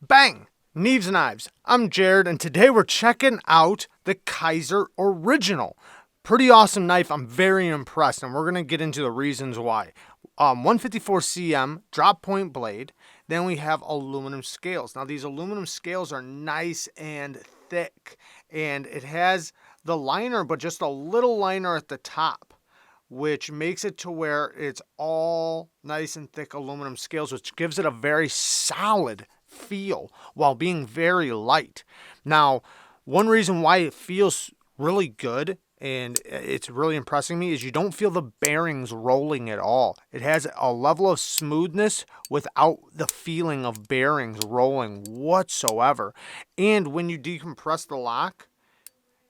Bang! Neeves Knives. I'm Jared, and today we're checking out the Kizer Original. Pretty awesome knife. I'm very impressed, and we're going to get into the reasons why. 154 cm drop point blade. Then we have aluminum scales. Now these aluminum scales are nice and thick, and it has the liner, but just a little liner at the top, which makes it to where it's all nice and thick aluminum scales, which gives it a very solid feel while being very light. Now, one reason why it feels really good and it's really impressing me is you don't feel the bearings rolling at all. It has a level of smoothness without the feeling of bearings rolling whatsoever. And when you decompress the lock,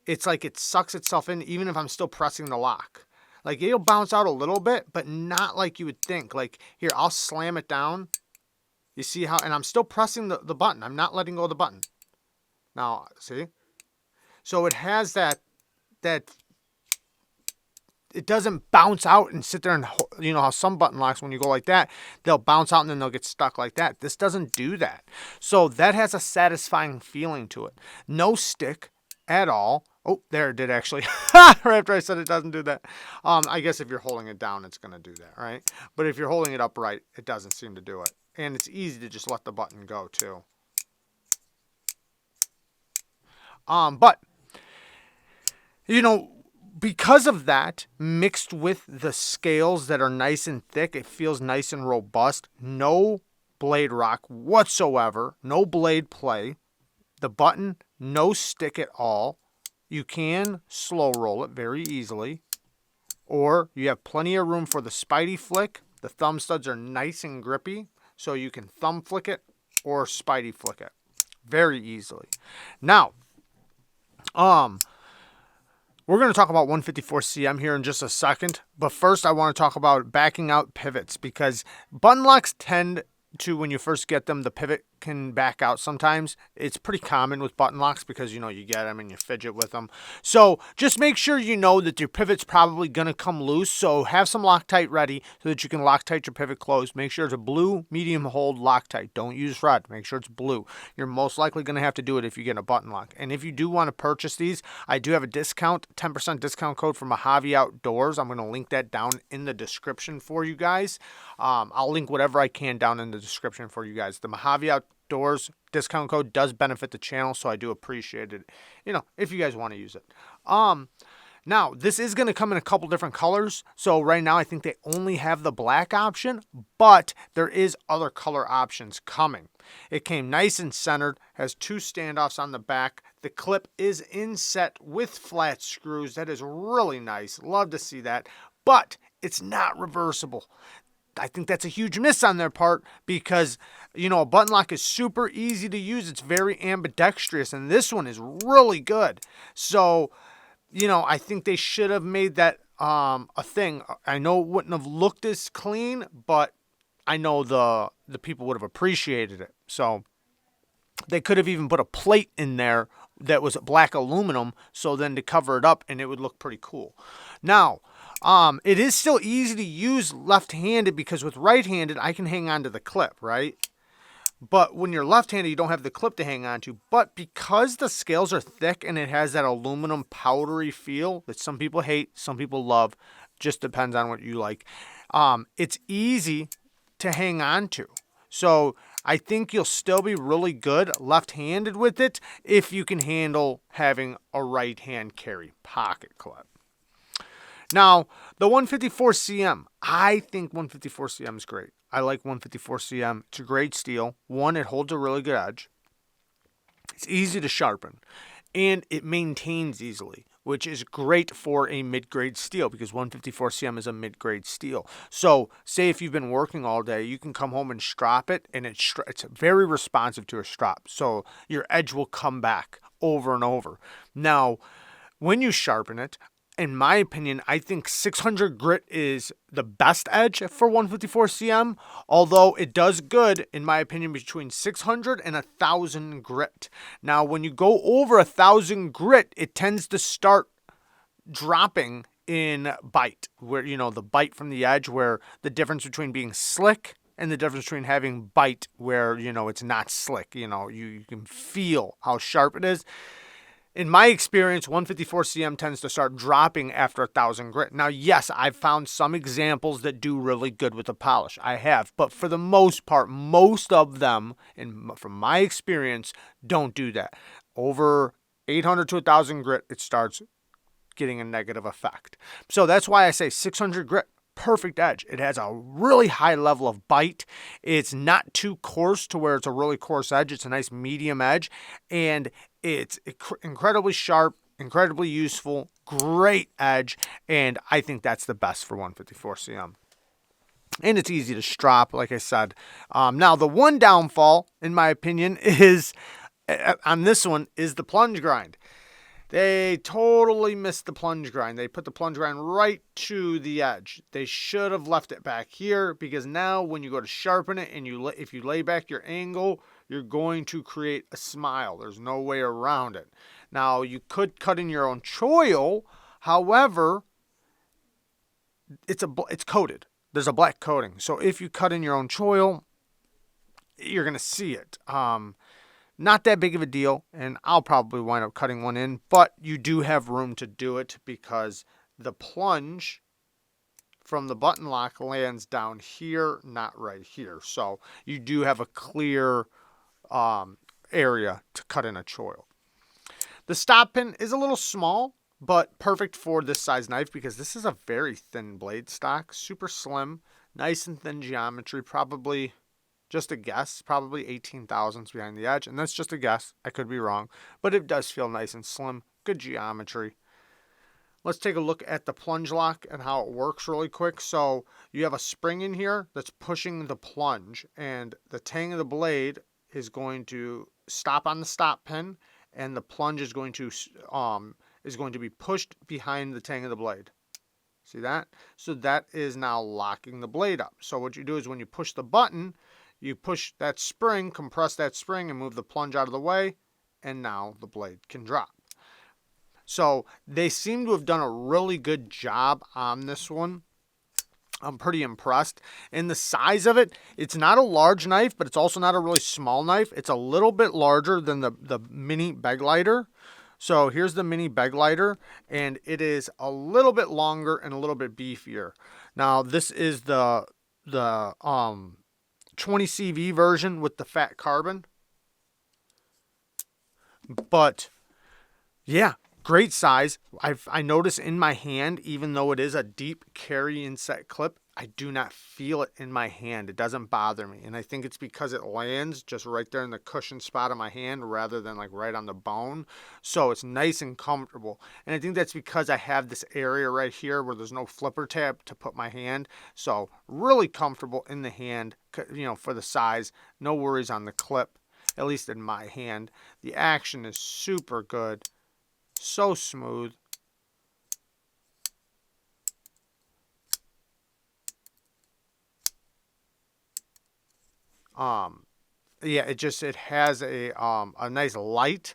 it's like it sucks itself in even if I'm still pressing the lock. Like it'll bounce out a little bit, but not like you would think. Like here, I'll slam it down. You see how, and I'm still pressing the button. I'm not letting go of the button. Now, see? So it has that it doesn't bounce out and sit there and, you know how some button locks, when you go like that, they'll bounce out and then they'll get stuck like that. This doesn't do that. So that has a satisfying feeling to it. No stick at all. Oh, there it did actually. Right after I said it doesn't do that. I guess if you're holding it down, it's going to do that, right? But if you're holding it upright, it doesn't seem to do it. And it's easy to just let the button go too. But, you know, because of that, mixed with the scales that are nice and thick, it feels nice and robust. No blade rock whatsoever. No blade play. The button, no stick at all. You can slow roll it very easily. Or you have plenty of room for the spidey flick. The thumb studs are nice and grippy, so you can thumb flick it or spidey flick it very easily. Now, we're going to talk about 154 cm here in just a second, but first I want to talk about backing out pivots, because button locks tend to, when you first get them, the pivot can back out sometimes. It's pretty common with button locks because, you know, you get them and you fidget with them. So just make sure you know that your pivot's probably going to come loose. So have some Loctite ready so that you can Loctite your pivot closed. Make sure it's a blue medium hold Loctite. Don't use red. Make sure it's blue. You're most likely going to have to do it if you get a button lock. And if you do want to purchase these, I do have a discount, 10% discount code for MOJAVE Outdoors. I'm going to link that down in the description for you guys. I'll link whatever I can down in the description for you guys. The MOJAVE Outdoors discount code does benefit the channel, so I do appreciate it, you know, if you guys want to use it. Now, this is going to come in a couple different colors. So right now, I think they only have the black option, but there is other color options coming. It came nice and centered, has two standoffs on the back. The clip is inset with flat screws. That is really nice. Love to see that, but it's not reversible. I think that's a huge miss on their part because, you know, a button lock is super easy to use. It's very ambidextrous, and this one is really good. So, you know, I think they should have made that a thing. I know it wouldn't have looked as clean, but I know the people would have appreciated it. So they could have even put a plate in there that was black aluminum, so then to cover it up, and it would look pretty cool. Now, it is still easy to use left-handed because with right-handed, I can hang on to the clip, right? But when you're left-handed, you don't have the clip to hang on to. But because the scales are thick and it has that aluminum powdery feel that some people hate, some people love, just depends on what you like, it's easy to hang on to. So I think you'll still be really good left-handed with it if you can handle having a right-hand carry pocket clip. Now, the 154 cm, I think 154 cm is great. I like 154 cm. It's a great steel. One, it holds a really good edge. It's easy to sharpen, and it maintains easily, which is great for a mid-grade steel because 154 cm is a mid-grade steel. So, say if you've been working all day, you can come home and strop it, and it's very responsive to a strop. So, your edge will come back over and over. Now, when you sharpen it, in my opinion, I think 600 grit is the best edge for 154 cm, although it does good, in my opinion, between 600 and 1,000 grit. Now, when you go over 1,000 grit, it tends to start dropping in bite, where, you know, the bite from the edge, where the difference between being slick and the difference between having bite where, you know, it's not slick. You know, you can feel how sharp it is. In my experience, 154 cm tends to start dropping after 1,000 grit. Now, yes, I've found some examples that do really good with the polish. I have. But for the most part, most of them, and from my experience, don't do that. Over 800 to 1,000 grit, it starts getting a negative effect. So that's why I say 600 grit. Perfect edge. It has a really high level of bite. It's not too coarse to where it's a really coarse edge. It's a nice medium edge, and it's incredibly sharp, incredibly useful, great edge, and I think that's the best for 154 cm. And it's easy to strop, like I said. Now, the one downfall, in my opinion, is on this one is the plunge grind. They totally missed the plunge grind. They put the plunge grind right to the edge. They should have left it back here, because now when you go to sharpen it and if you lay back your angle, you're going to create a smile. There's no way around it. Now, you could cut in your own choil. However, it's coated. There's a black coating. So if you cut in your own choil, you're going to see it. Not that big of a deal, and I'll probably wind up cutting one in, but you do have room to do it because the plunge from the button lock lands down here, not right here. So you do have a clear area to cut in a choil. The stop pin is a little small, but perfect for this size knife because this is a very thin blade stock, super slim, nice and thin geometry, probably... just a guess, probably 18 thousandths behind the edge. And that's just a guess. I could be wrong. But it does feel nice and slim. Good geometry. Let's take a look at the plunge lock and how it works really quick. So you have a spring in here that's pushing the plunge. And the tang of the blade is going to stop on the stop pin. And the plunge is going to be pushed behind the tang of the blade. See that? So that is now locking the blade up. So what you do is when you push the button... you push that spring, compress that spring, and move the plunge out of the way, and now the blade can drop. So they seem to have done a really good job on this one. I'm pretty impressed. And the size of it, it's not a large knife, but it's also not a really small knife. It's a little bit larger than the mini bag lighter. So here's the mini bag lighter, and it is a little bit longer and a little bit beefier. Now, this is the 20 CV version with the fat carbon. But yeah, great size. I notice in my hand, even though it is a deep carry inset clip, I do not feel it in my hand. It doesn't bother me. And I think it's because it lands just right there in the cushion spot of my hand rather than like right on the bone. So it's nice and comfortable. And I think that's because I have this area right here where there's no flipper tab to put my hand. So really comfortable in the hand, you know, for the size. No worries on the clip, at least in my hand. The action is super good. So smooth. Yeah, it has a nice light,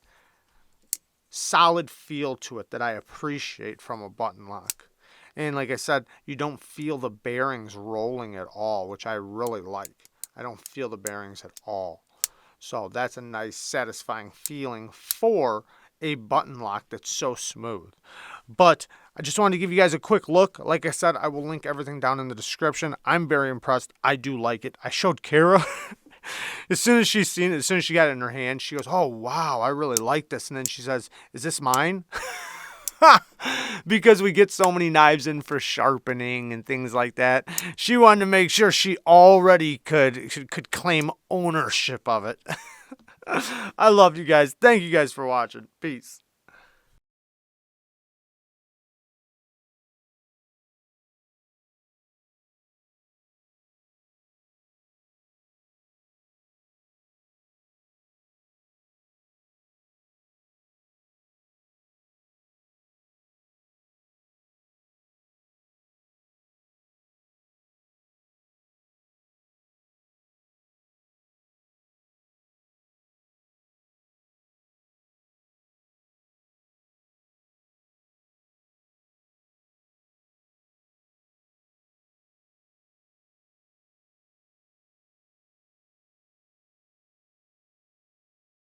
solid feel to it that I appreciate from a button lock. And like I said, you don't feel the bearings rolling at all, which I really like. I don't feel the bearings at all. So that's a nice, satisfying feeling for a button lock that's so smooth. But I just wanted to give you guys a quick look. Like I said, I will link everything down in the description. I'm very impressed. I do like it. I showed Kara. As soon as she's seen it, as soon as she got it in her hand, she goes, "Oh, wow, I really like this." And then she says, "Is this mine?" Because we get so many knives in for sharpening and things like that. She wanted to make sure she already could claim ownership of it. I love you guys. Thank you guys for watching. Peace.